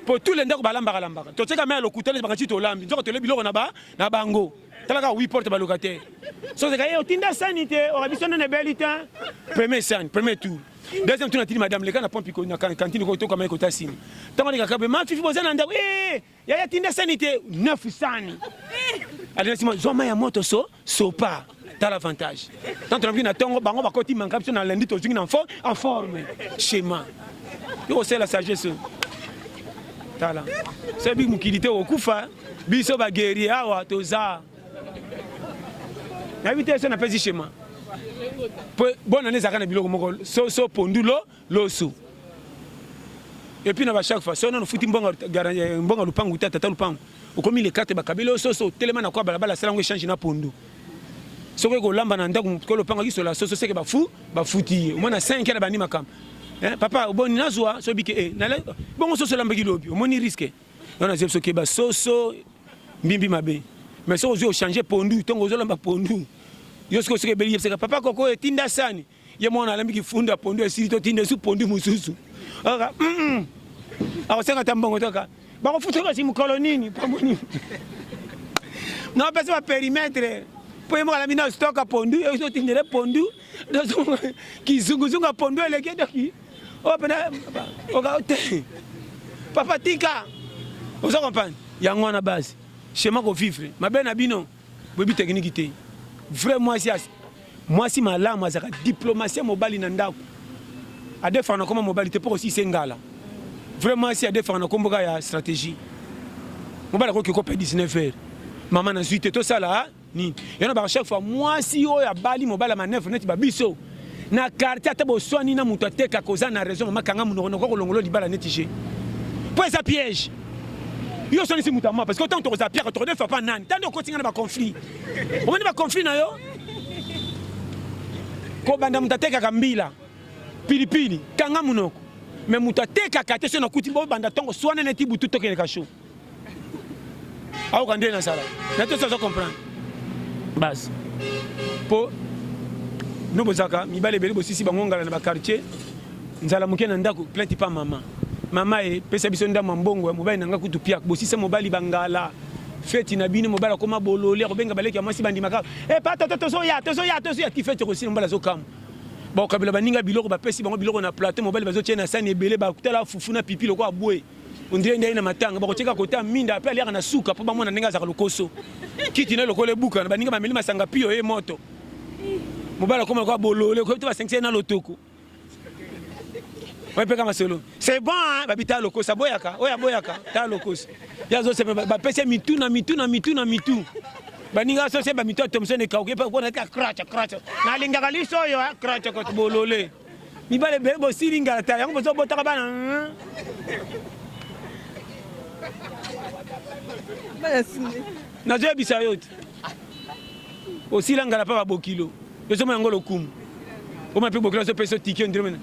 pour tous les ndako balamba lambaka to tseka mais le couteau les bakati to lambi nzoko to le biloko na bango talaka 8 porte balocataire so c'est que tinda sanité on a besoin de belité premier san premier tour deuxième tour na tini madame le kana pompi ko na cantine ko to kama ko tasini tango ni kakabe ma fifi bozana ndako ya tinda sanité 9 sani allez moi zoma ya moto so pas t'as l'avantage tant on a vu na tongo bango bakoti manka biso na lundi to zingi en forme schéma yo c'est la sagesse tala c'est big mukilité okufa biso ba guerrier awa toza na vite ça na pesi schéma bonne année zakana biloko moko so pondulo loso et puis na ba chaque fois so na futi mbonga lupangu tata lupangu okomi les cartes ba kabilo so tellement na kwa balabala sala ngo change na pondu so ko lamba na ndako ko lupangu ki so la so c'est que ba futi au moins na 5 ans ba ni makam papa bon nazwa so bike na bon so lamba ki lobi au moins ni risque on a zepso ke ba so mbimbi mabe mais so ozo changer pondu tongo ozo lamba pondu yosko seke beli yepseka papa koko etinda sani ye mwana alambi kifunda pondu esiri to tinda su pondu mususu aka awasenga tambongo toka bako futoka si mukolonini pamboni na pesa ba périmètre po yemo alambi na stock pondu yoso tindere pondu doso kizunguzunga pondu eleke doki opena oka te papa tika ozo comprendre yango na base schéma ko vivre mabe na bino bobi technique te vraiment moi si malamu azaka diplomatie mobali na ndako a défendre comme mobali te pour aussi sengala vraiment si a défendre comme ya stratégie mobali ko ko 19 heures maman na suite to sala ni yana ba chaque fois moi si o ya bali mobali ma 9 net ba biso na quartier ata bo swani na muto ateka koza na raison makanga muno ko longolo libala netije pour ça piège yo soni si mutama parce que tant que ça pierre to ne fa pas nani tant que continue na conflit on va conflit na yo ko banda mutateka kambila pilipili kanga munoko mais mutateka kate sona kuti bo banda tongo swana neti butu tokele kasho au kande na sala na to ça comprendre base po no bozaka mibale bele bosisi bangongala na ba quartier nzala muke na ndako plainte pa mama pesa biso ndama mbongo mobali nanga kutupia bosisa mobali bangala feti na bino mobali koma bolole ko benga baleki amasi bandi maka pata tozo ya ti feti ko si mbala zo kam ba kabila baninga biloko ba pesi bango biloko na plateau mobali bazo tiena sani ebele ba kutala fufu na pipi loko abwe ondire ndai na matanga ba ko cheka kota minda pe aliaka na suka po ba mona nenga za lokoso kiti na lokole buka na baninga mameli masanga pio moto mobali koma ko bolole ko te ba 5 na lotoko. C'est bon, hein, babita loko, ça boyaka, oya boyaka, ta lokos. Yazo se ba pese mitu. Baninga so se ba mitu Thomson e kauke pa ko na cracha. Na linga kaliso yo, cracha ko bolole. Mi bale bebo siringa ta, yango bozo botaka bana. Na zo bisa yote. Osilanga la pa ba bokilo. Yo so mango lokumu. O ma pe bokilo so peso ticket ndremena.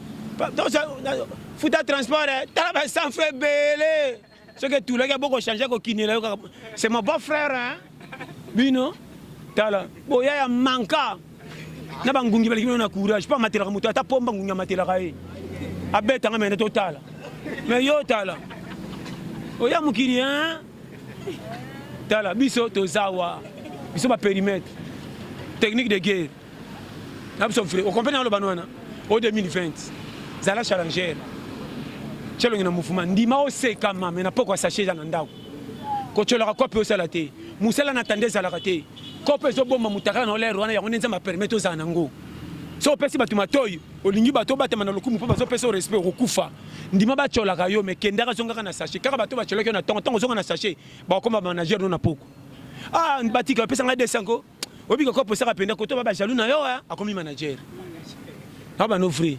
Fouta transport, t'as sans frère belé. Ce que tout le gars beaucoup changé ko kinela c'est mon beau frère hein. Bino tala boya ya manka. Na bangungi bali na courage pas matela muto ata pomba ngunga matela kai. Abeta ngame total. Mais yo tala. Oya mukiri hein. Tala biso tozawa. Biso ba périmètre. Technique de guerre. Abso frère, on comprend le banwana. Au 2020. Zala challenger chelo ngina mufuma ndima oseka mama na poko sachet za ndako ko chelo ka kope osala te musala na tande zala kate kope zo bomba mutaka na olero wana ya ngenza ma permettre za nango so pesi batu matoyi olingi bato batema na lokumu po bazo pesa respect okufa ndima ba chola ka yo me kendaka zonga na sachet kaka bato ba chola na tongo zonga na sachet ba koma manager no na poko batika pesa nga 200 ko obika kope saka penda ko to ba jaloux na yo akomi manager aba no free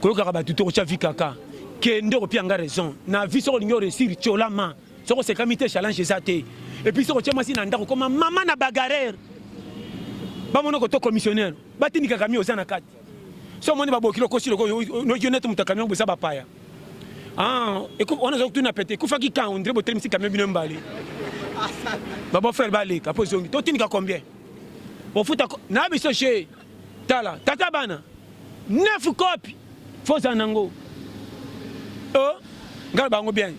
koyoka ba tuto cha vikaka kende ko pianga raison na vie so lingo réussir cholama soko sekamite challenge ezate et puis soko tchema si nanda ko comme maman na bagarre ba mono ko to commissionnaire batindika kami ozana kati so moni babokilo ko silo ko no yonete mutakami bo sa bapaya écoute on a surtout na pété ku faki kan ndre bo telemisi kami bino mbali babo frère bali ka pozongi to tindika combien bo futa na biso chez tala tata bana 9 copies faut anango nga bango bien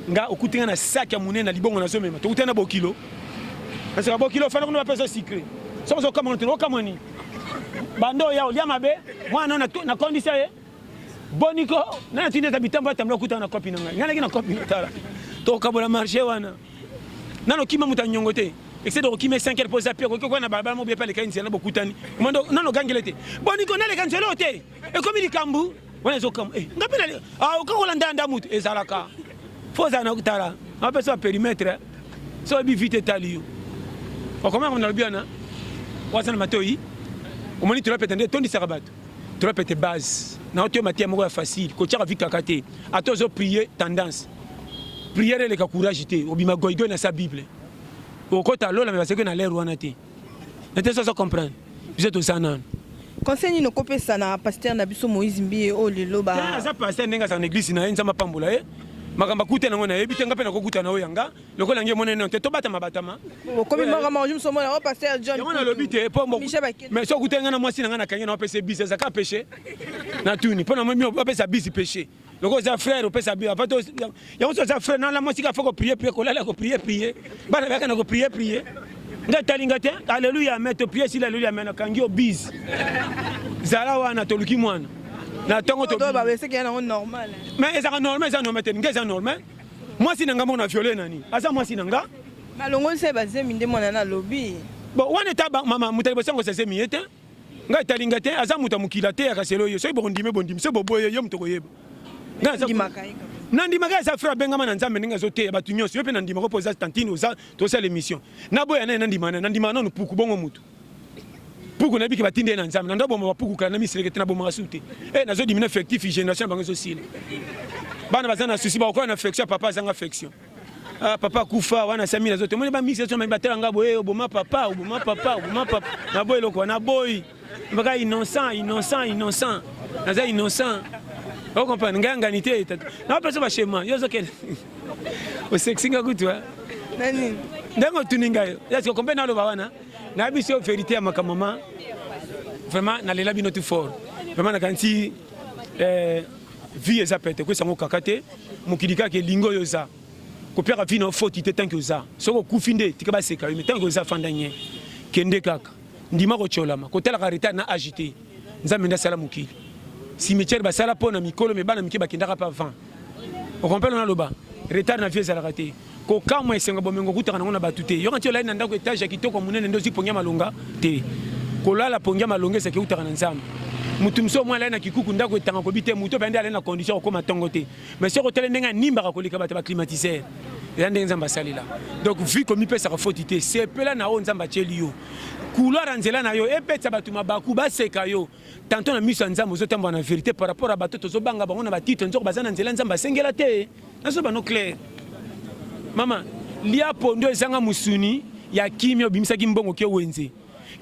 nga okutinga na sac ya munene na libongo na zomema to kutana bokilo parce que bokilo fana ko na pesa secret so so kama ntino kama ni bando ya olia mabe mwana na condition ye boniko na tinde tabitamba tamla kutana na copie nanga ngana kina copie tala to kabola marché wana nano kima mutanyongote essaie de kime 5 heures poser pire ko na baba mo bien pas les kanzi na bokutani mando nano gangelete boniko na le kanzelo te e comme likambu wana zo kama ngapena ukakola ndanda mutu ezalaka foza na kutala apesa périmètre so bi vite talio comment on a bien na wasana matoi omoni tu répète tondi sarabat tu répète base na oto matia moko facile ko tchaka vika kate atozo prier tendance prière le ka courage te obima goigo na sa bible okota lola mais parce que na l'air wana te nete ça comprendre vous êtes au sanan conseil no kopesa na pasteur na biso Moïse Mbiye o lelo ba ça pasteur nenga sa église na nzamba pambola makamba kuta nango na yebi tenga pe na kokuta na oyanga lokola ngie monene te to bata mabatama komi makamba je msomo na pasteur John yona lobite po mais so kutenga na mwasi nanga na kanya na pese bise ça ka péché na tuni po na mo pesa bise péché loko za frère o pesa bise apato yango so za frère na la mwasi ka faut ko prier ko la ko prier bana baka na ko prier nga talinga te alléluia mais to prier si alléluia mais na kangi o bise zala wana to luki mwana na tongo to ba c'est qu'il y a normal mais ezaka normal ça normal te ngeza normal moi si nanga mona violer nani asa moi si nanga malongo se bazemi nde mona na lobby bon wana ta mama mutali sango se semi ete nga talinga te asa muta mukila te akaselo yo so bondime se boboye yo mutoko yeba nga sa nandima ka sa frère benga mana nzambe ninga zo te batu nyonso yo pe nandima ko poser tantine oza to sa l'émission na boya na nandima na no puku bongo mutu puku na biki batinde na nzambe nando bomba puku kana misireke na bomba sute na zo dimina effectif génération bango zo sile bana bazana souci ba ko na affection papa zanga affection papa kufa wana samina zote moni ba mixation ba batela ngabo oboma papa na boy loko na boy mbaka innocent na za innocent on comprend nganga nité na pesa ba shema yo zo ken o sexinga kutwa nani ndango tuninga yo ya ko kompena lo bawana na biso vérité ya makamama vraiment na lela bino tout fort vraiment na kanti vie eza pete ko sango kakate mukilika ke lingo yo za ko pera vino faute te tanki oza soko kufinde tika ba seka mais tanki oza fandanye kende kaka ndima ko cholama ko tela karita na agité nzambe nda sala mukili cimetière ba sala pona mikolo me bana miki ba kindaka pa vent o comprendre na loba retard na vie za la raté ko kamwe esenga bomengo kutaka nango na batute yo kanti olai na ndako etage ya kitoko munene ndozi pongia malonga te kolala pongia malonga ese ke utaka na nzambe mutu mso mwa lai na kikuku ndako etanga ko bite mutu bende ale na condition ko matongo te mais se ko tele ndenga nimba ka kolika bata ba climatiseur ya ndenga nzamba salila donc vu comme pesa ka faute te c'est pela na o nzamba cheli yo couloir nzela na yo epetsa batu mabaku baseka yo tantôt na miso nzambo zotamba na vérité par rapport à bato tozo banga bango na batito nzoko bazana nzela nzamba sengela te naso ba no clair mama lia pondo ezanga musuni ya kimio bimisa kimbongo ke wenze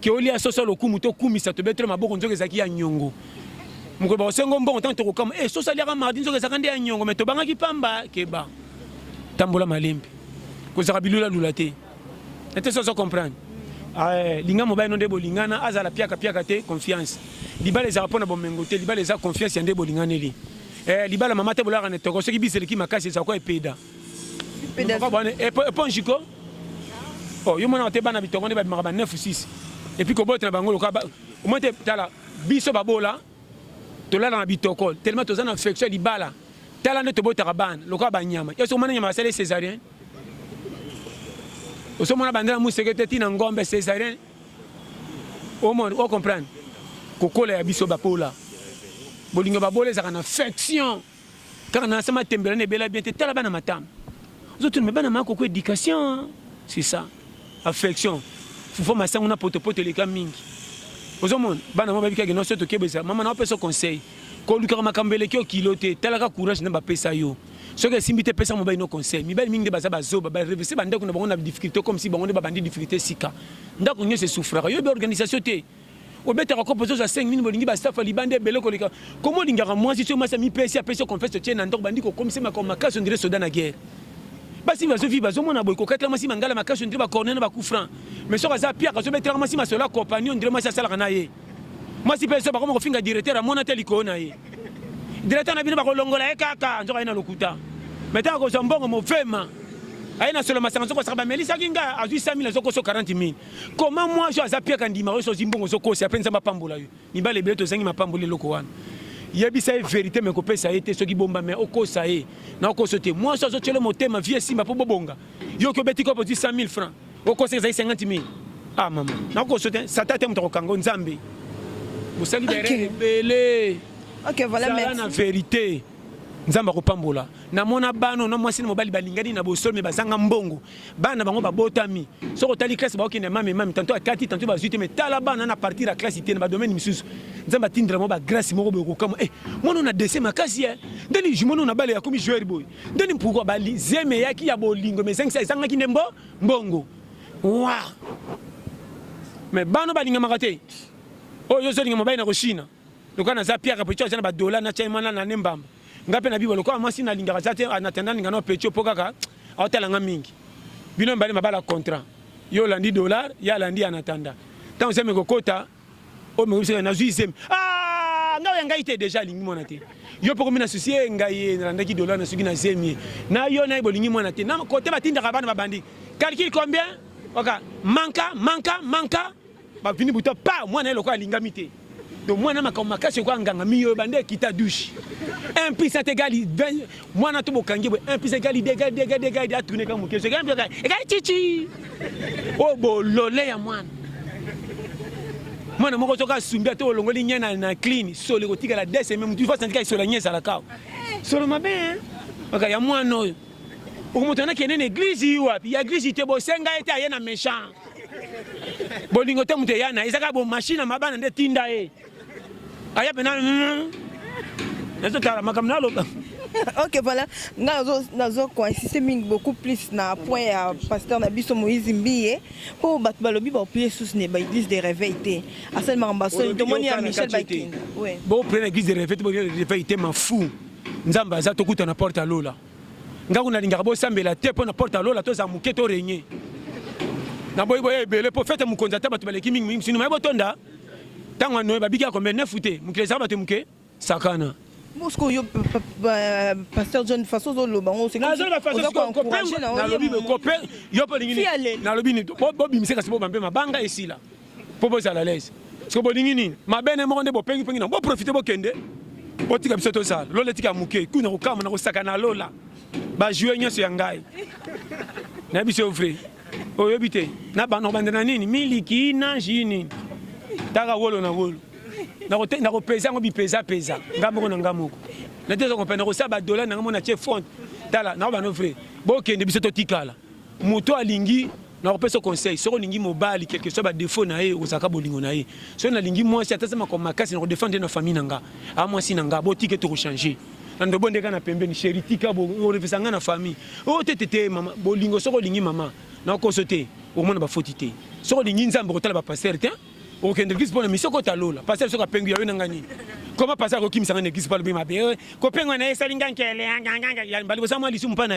ke olia soso lokumu to kumisa to betre maboko nzoke zaki ya nyongo muko ba sengo mbongo tanto ko kama soso lia mardi nzoke zakande ya nyongo meto banga kipamba ke ba tambola malembe ko zaka bilula lulate ete soso comprendre linga mobile non de bolingana azala piaka te confiance libala za rapona bomengo te libala za confiance ya nde bolingana li libala mama te bolaka ne toko soki biseli ki makasi za ko epeda eponjiko oh yo mona te bana bitongo ne ba maka 9 ou 6 et puis ko bote na bango loka au moins te tala biso babola to la na bitoko tellement to za na infection libala tala ne to bote ka bana loka ba nyama yo so mona nyama sale césarien o so mona bandela mu sekete tina ngombe césarien o mon o comprendre ko kola ya biso bapola bolingo babola za na infection car na sama tembela ne bela bien te tala bana matam zotu me bana mako ko éducation c'est ça affection faut masango na potopoto les mingi ozomon bana mo babika no soto kebeza mama na pesa conseil ko luka makambele kyo kilote talaka courage na ba pesa yo Ce que simbi te pesa mobile no conseil mibali mingi baza bazoba ba reverser bande ko na bango na difficulté comme si bango ne ba bandi difficulté sika ndako nyo se souffrira yo be organisation te obetaka composé za 5000 bolingi ba staff libande bele ko leka comment lingaka moi si tu masa mi pesi apesi confesse tien na ndako bandi ko comme si ma comme casse on dirait soda na guerre basi bazo vi bazo mona boy ko katla masi mangala makaso on dirait ba corner na ba coup franc mais so kaza pia kazo betaka masi masola compagnie on dirait masi sala kana ye masi pesi ba ko finga directeur a mona teli ko na ye directeur na bino ba ko longola e kaka nzoka ina lokuta maintenant ko zombongo mo fema aina solo masanga soko saba melisa kinga azui 5000 zoko so 40000 comment moi je azapia kandima so zimbongo zoko si apenza mapambola yo ni bale beleto zangi mapambole loko wana yebisa e vérité me ko pesa été soki bomba mais okosa e na okosote moi so so tshelo motema vie simba po bobonga yo ko beti ko po 100000 francs okosa za 50000 ah maman na okosote satate mtoko kango nzambe bosali bele OK voilà merci na vérité nzamba kopambola na mona bano na mwasi na mobali balingani na bosol me bazanga mbongo bana bango babotami soko tali classe ba okende mami tanto akati tanto ba zuite me tala bana na partir la classe ite na ba domaine misusu nzamba tindra mo ba grâce mo ko kama mono na dese makasi ndeni jumono na bale ya komi joueur boy ndeni pourquoi bali zeme yaki ya bolingo me 5 zanga kinembo mbongo wa me bano balinga makate yo zo linga mobali na koshina lokana za pierre pecho na ba dollar na chaimana na nembamba ngape na bibolo kwa mwasi na lingaka zate anatenda ngano pecho pokaka aotalanga mingi bino mbali mabala contrat yo landi dollar ya landi anatanda tant sema kokota o me bisa na zuisem ngawe ngai te déjà lingi mona te yo poko mina souci ngai na ndaki dollar na suki na zemi na yo na bolingi mona te na côté batinda ka bana babandi calcul combien oka manka ba fini buta pa mwana eloko alingami te donc moi na makasi ko nganga miyo bande kita douche 1 puissant égal 20 moi na to bokangi 1 puissant égal dégage a tourner comme que c'est égal chichi oh bolole ya mwana moko toka sumbia to longoli nyana na clean solo ko tika la dese même tu vois sandika solo nyesa la kao solo mabe ok ya mwana oyo okumotana kenene église wapi ya église te bo senga ete ayena méchant bolingo te muté yana isaka bo machine mabana nde tinda aya pena nazo tala makamnalo. OK voilà nazo ko insister beaucoup plus na point ya pasteur Nabiso Moïse Mbiye pour bat balobi ba prier sous ne ba église de réveil té asel marambaso tomoni ya Michel Baking oui bon prendre église de réveil té ma fou nzamba za tokuta na porte alola ngaku na lingaka bo sambela té po na porte alola to za muke to renye na boy ebele po fete mukonza ta batu baleki mingi sinu ma botonda tango no ba biki ko mena fute mukileza batu muke sakana Moscou yo pasteur John façon zo lo bango c'est comme encourager na copain yo po lingini na lobini bo bimise kasi bo bambe mabanga esila po bo sala lese so bo lingini mabene mo nde bo pengi na bo profiter bo kende bo tika biso to sala lo letika muke kuna ko kama na ko sakana lola ba jouer nyoso ya ngai na biso ofre o yobite na bano bandana nini miliki na jini taka wolo na wolo na ko pesa ngo bi pesa ngamoko na ngamoko na tezo ko pena ko saba dollar na ngamo na che fond tala na ba no frère bo kende biso to tikala moto alingi na ko pesa conseil so ko lingi mobali quelque chose ba défaut na ye osaka bolingo na ye so na lingi moi si atasema ko makasi na ko défendre na famille nanga a moi si nanga bo tike to ko changer na ndo bonde kana pembeni chéri tika bo refesa nga na famille o tete mama bolingo so ko lingi mama na ko sote o mona ba fotité so ko lingi nzambe ko tala ba pasteur te au Kendrick pour la mission que tu as là parce que ce que pengu ya ngani comment passer ko kim sanga n'existe pas le bien be ko pengu na esa linga nkele ya mbali bosa mwa lisu mpana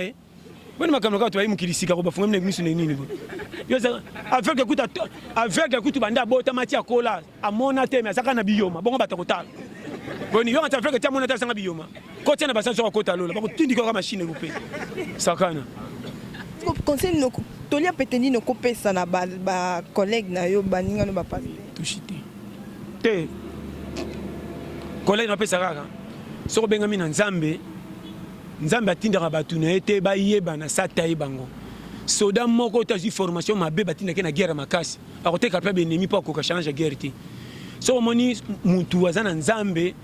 boni makamlo ka to bayi mukilisika ko bafunga mne misu nini bo yo za avec écoute banda bota mati akola amona te mais saka na biyoma bongo batakotala boni yo ngata avec te amona te sanga biyoma ko tena basa so ko ta lola ba ko tindika ka machine ko pe sakana conseil no tolia peteni no kopesa na ba collègue na yo baninga no ba passer tushite te collègue no pesa kaka soko benga mina nzambe atindaka batu na ete ba yeba na sata bango soda moko ta formation mabe batinda ke na guerre makasi akoteka pe ennemi po ko changer guerre ti soko moni mutu azana nzambe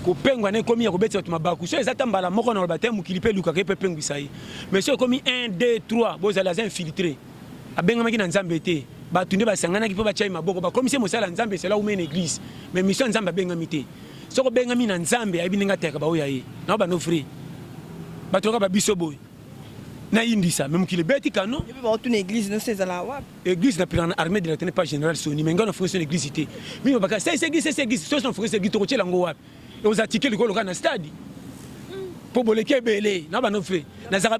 ko pengwa ne komi ya ko betsa tumabaku so ezata mbala moko na batem mukilipe luka ke pe pengwisa yi mais so komi 1 2 3 bozala za infiltré abenga maki na nzambe te batunde basangana ki po bachai maboko ba komi se mosala nzambe c'est là où mène église mais mission nzambe benga mité so ko benga mi na nzambe ayibi ninga teka ba oya yi na ba no free batoka ba biso boy na indisa même qu'il beti kano et puis ba une église no c'est la wap église na plan armée de la tenue pas général Sony mais ngana fonction égliseité mais baka c'est église so son fonction église to tshela ngo wapi et aux articles le na stade pour boleke belé na ba no fait nazara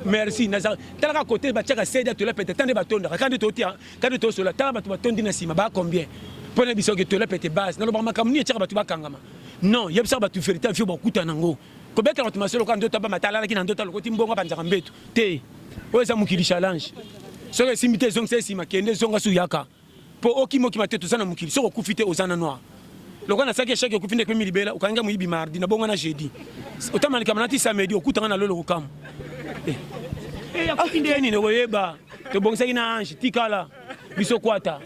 merci nazara tala côté ba tchaka céda to la peut-être tande batonda quand to sola tala batu batondi na sima ba combien pour na biso que to la peut-être base na lo ba makamni tchaka batu bakangama non yebisa batu vérité fio ba kuta nango kobeka na tumaselo quand ndota ba matala kina ndota lokoti mbongo banzaka mbetu te oza mukili challenge soki esimbi zonga se sima kende zonga su yaka po okimoki matetu sana mukili soko kufite ozana noir lokana saki chaque okufinde kwa milibela ukanga muibi mardi na bonga na jeudi otamani kama nati samedi okutanga na lolo kokam akinde ni no yeba to bongsa ina ange tikala biso kwata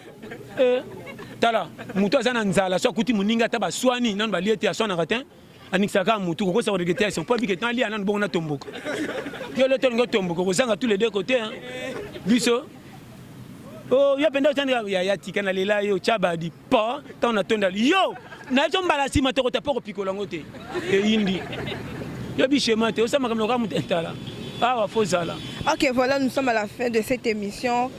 tala mutu azana nzala so kuti muninga taba swani nanu baliete aswana katin anikisaka mutu kokosa regretter son pas vu que tant li anan bonga tomboka yo le tongo tomboka kozanga tous les deux côtés hein biso oh ya penda tanda ya tika na lela yo chabadi pa tant na tonda yo na to mbala sima to kota poko pikola ngote e indi yo bichema te osama comme le mutentala ah fozala. OK, voilà, nous sommes à la fin de cette émission.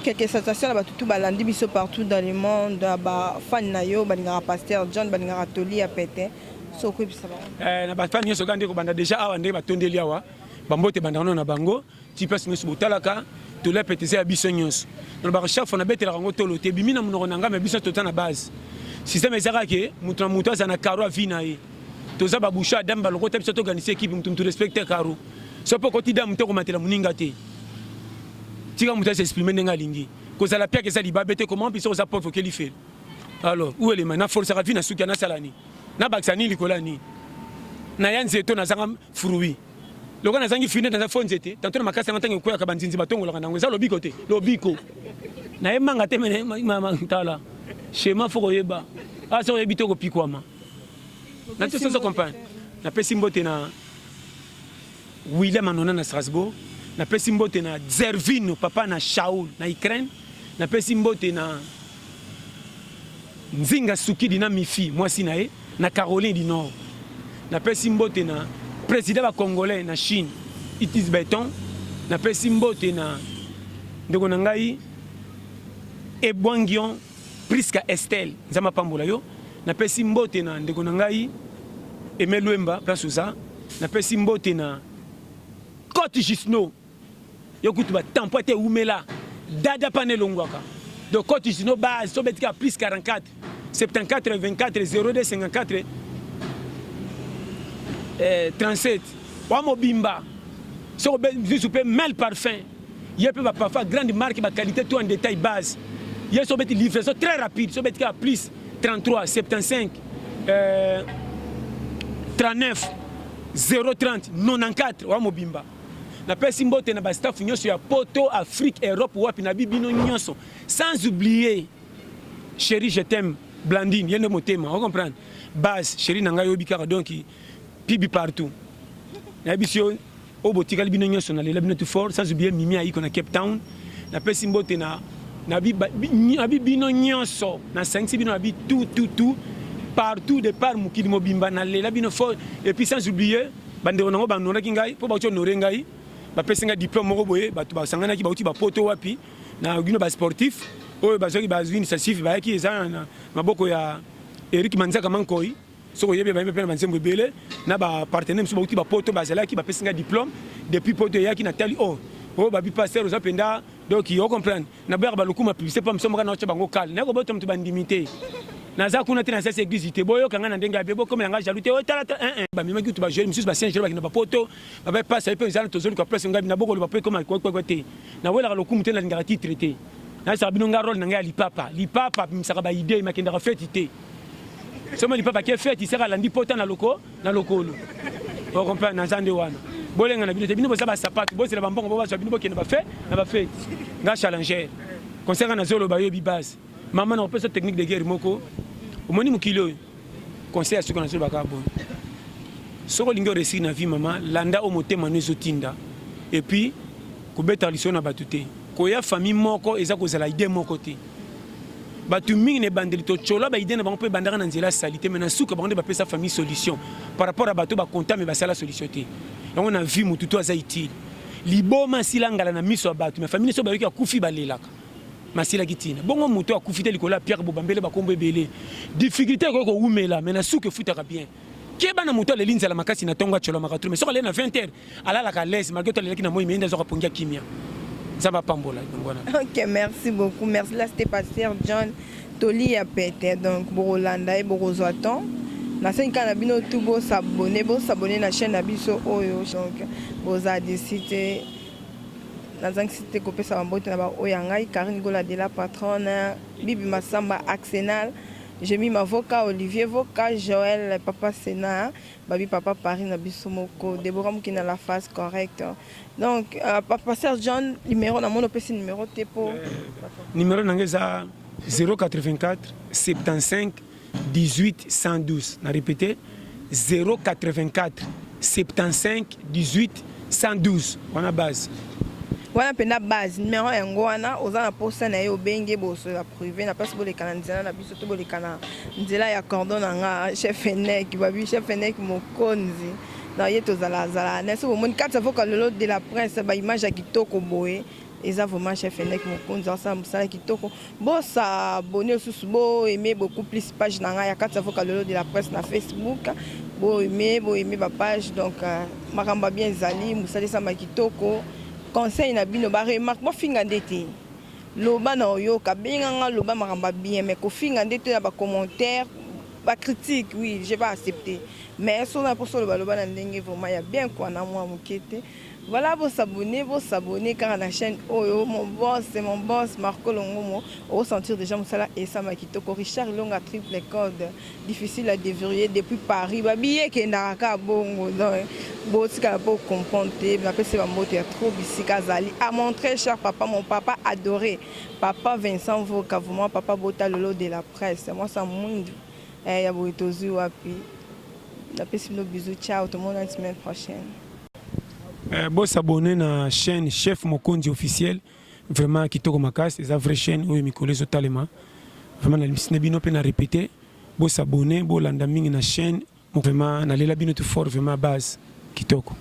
Quelques sensations là tout balandi biso partout dans le monde ba fan na yo balingara pasteur John balingara toli a pété so ko bisa ba na ba fan nyoso gande ko banda déjà awa ndé ba tondeli awa bambote bandano na bango ti place nyoso botalaka to la pété c'est biso nyoso na ba chaque fois na betela rango tolo te bimina munoko nanga me biso tota na base système ezaka ke mutu na mutu azana karo avina ye toza ba boucha dam ba lokota biso to organiser équipe mutu respecter karo so poko ti dam to ko matela muninga te tika mutu s'exprimer ndenga lingi koza la pia que ça libabete comment puis ça pauvre que li fait alors où est le mana force à vie na suka na salani na baksani likolani na yanze to na zanga fruit loko na zangi fine na fonze te tanto na makasa ntango ko ya kabanzinzi batongo laka nango za lobiko te lobiko na emanga te mene mama tala schéma foko yeba aso yebito ko pikwama na to so comprendre na pesi mbote na William Anona na Strasbourg na pesi mbote na Zervino papa na Shaul na Ukraine na pesi mbote na Nzinga Sukidi na Mifi mwasi na ye na Caroline du Nord na pesi mbote na président ba congolais na Chine Itis Beton na pesi mbote na ndeko na ngai Ebwangion Priska Estelle nzama pambola yo na pesi mbote na ndeko na ngai Emeluemba place oza na pesi mbote na Côte Gisno yokutu ba tempote umela dada panelongwaka de Côte Gisno base sobetika plus 44 74 24 02 54 37 wa mobimba so be super mel parfum yepe ba parfum grande marque ba qualité tout en détail base ye sobeti livraison très rapide sobetika plus 33 75 39 030 94 wa mobimba na pesi mbote na ba staff nyonso ya poto Afrique Europe wapi na bibino nyonso sans oublier chérie je t'aime Blandine yende motema on comprend base chérie nanga yobi kaka donc pibi partout na bisio obotika bino nyonso na lela bino tout fort sans oublier Mimi aiko na Cape Town na pesi mbote na bibino nyonso na 5 bino abi tout partout de par mukili mobimba na lela bino fort et puis sans oublier bande onango banona kingai po ba cho norengai ba pesinga diplôme moko boye batu ba sangana ki ba uti ba poto wapi na gino ba sportif oyo ba zoki ba zwini sa sifi ba ki eza na maboko ya Eric Manzaka Mankoi so yebe ba pe na bansembo bele na ba partenaire so ba uti ba poto ba zala ki ba pesinga diplôme depuis poto yaki na tali ba bi passer aux apenda donc yo comprendre na ba lokuma publicité pa msomo kana ocha bango kal na ko boto mtu bandimité na za kuna tena sasa église te boyo kanga na ndenga bebo comme yanga jalute o tala ba mima kitu ba jeune musus ba siège ba kina ba poto ba passe pe nzana tozoli ko place ngabi na boko ba pe comme ko te na wela ka lokumu tena lingara ti traité na sa bino nga rôle na nga lipapa msaka ba idée makenda ka fête te somo lipapa ke fête sera landi pota na lokolo o comprendre na zande wana bolenga na bino te bino bo sa ba sapato bo sela ba mbongo bo ba bino bo kena ba fête nga challenger concert na zolo ba yo bi base maman na pesa technique de guerre moko omoni mukilo conseil ce qu'on a sur bakabo soko lingo réussir na vie maman landa o motema nezo tinda et puis ko beta liso na batute ko ya famille moko eza ko zala idée moko te bato mingi ne bandeli tocola baide na bango mpe bandaka na nzela salité mais na suka bango nde bapesa famille solution par rapport à bato bakonta me basala solution te yango na vie motu to aza utile liboma asila ngala na miso ya bato me famille so bayoki akufi balelaka masilaki tina bongo moto akufi te likolo ya Pierre Bobambele bakombo ebele difficulté koki kowumela mais na suka efutaka bien keba na moto aleli nzala makasi na ntongo acolo makatru mais soki aleli na 20 heures alalaka lese malgré to alelaki na moi mais nde azoka pongia kimia zamba pambola. Ok, merci beaucoup. Merci. Là, c'était Pasteur John Toli à Pété. Donc, Borolanda et Borozoaton. Na sen kanabino tout beau s'abonner à la chaîne Abiso Oyo. Donc, vous avez décidé. Dans un site copé ça va botter là-bas. Oyangai, Karine Gola de la patronne, Bibi Massamba Axenal. J'ai mis ma vocal Olivier vocal Joël papa Sénat babi papa Paris na bisomoko Déborah qui na la phase correcte donc papa Serge John numéro na mon opération numéro T pour numéro nangeza 084 75 18 112 na répéter 084 75 18 112 on a base. Voilà pena base numéro yango wana oza na posa na yo benge boso la privé na place bolekana nzela na biso to bolekana nzela ya cordon nga chef Enek babi chef Enek mokonzi na yeto zala na so mon quatre avocat lolo de la presse ba image ya kitoko boye eza vraiment chef Enek mokonzi ça musala kitoko bo sa abonné sous bo aimer beaucoup plus page na nga ya quatre avocat lolo de la presse na Facebook bo aimer ba page donc makamba bien zali musala ça makitoko conseil na bino ba remarque mo finga ndete loba na oyo ka benga loba makamba bien mais ko finga ndete na ba commentaire ba critique oui je vais accepter mais so na pour so loba na ndenge vraiment ya bien quoi na moi mokete voilà vos s'abonner car la chaîne Oyo mon boss Marco Longomo au sentir déjà musala et ça makitoko Richard Longa triple code difficile à déverrouiller depuis Paris babiye ke ndaka bongo donc botika pour comprendre na pese ba moto ya trop bisika zali à mon très cher papa mon papa adoré papa Vincent Voka vraiment papa Bota Lolo de la presse moi ça monde ya boitozu wapi la pese no bisous ciao tout le monde à la semaine prochaine. Bon s'abonner na chaîne Chef Mokonzi officiel vraiment kitoko makasi c'est la vraie chaîne où mikolo totalement vraiment na limisi bino pe na répéter bon s'abonner bon landa mingi na chaîne vraiment na lela bino tout fort vraiment base kitoko.